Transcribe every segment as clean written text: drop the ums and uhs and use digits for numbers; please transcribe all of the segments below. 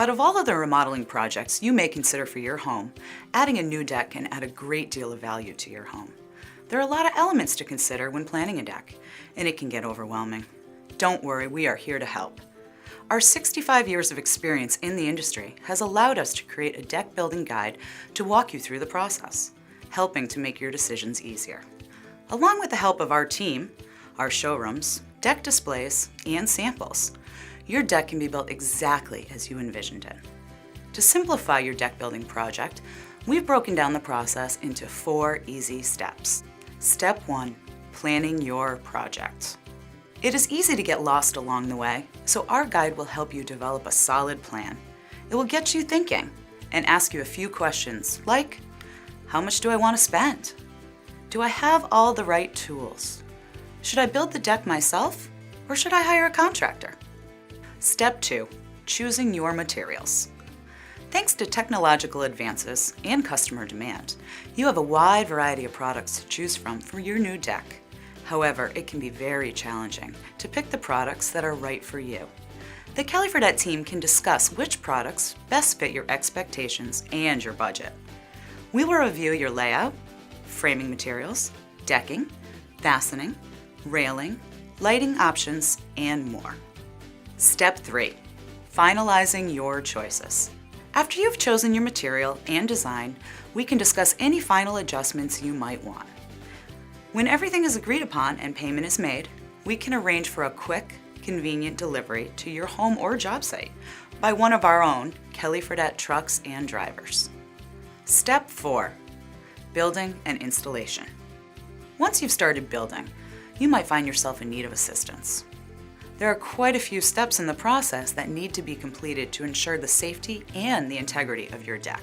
Out of all of the remodeling projects you may consider for your home, adding a new deck can add a great deal of value to your home. There are a lot of elements to consider when planning a deck, and it can get overwhelming. Don't worry, we are here to help. Our 65 years of experience in the industry has allowed us to create a deck building guide to walk you through the process, helping to make your decisions easier. Along with the help of our team, our showrooms, deck displays, and samples, your deck can be built exactly as you envisioned it. To simplify your deck building project, we've broken down the process into 4 easy steps. Step 1, planning your project. It is easy to get lost along the way, so our guide will help you develop a solid plan. It will get you thinking and ask you a few questions like, how much do I want to spend? Do I have all the right tools? Should I build the deck myself, or should I hire a contractor? Step 2, choosing your materials. Thanks to technological advances and customer demand, you have a wide variety of products to choose from for your new deck. However, it can be very challenging to pick the products that are right for you. The KELLYFRADET team can discuss which products best fit your expectations and your budget. We will review your layout, framing materials, decking, fastening, railing, lighting options, and more. Step 3, finalizing your choices. After you've chosen your material and design, we can discuss any final adjustments you might want. When everything is agreed upon and payment is made, we can arrange for a quick, convenient delivery to your home or job site by one of our own KELLYFRADET trucks and drivers. Step 4, building and installation. Once you've started building, you might find yourself in need of assistance. There are quite a few steps in the process that need to be completed to ensure the safety and the integrity of your deck.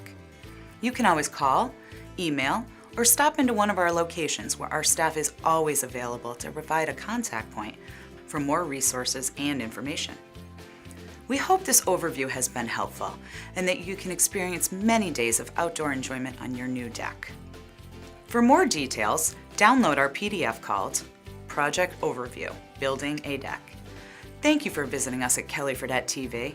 You can always call, email, or stop into one of our locations where our staff is always available to provide a contact point for more resources and information. We hope this overview has been helpful and that you can experience many days of outdoor enjoyment on your new deck. For more details, download our PDF called Project Overview, Building a Deck. Thank you for visiting us at KELLYFRADET TV.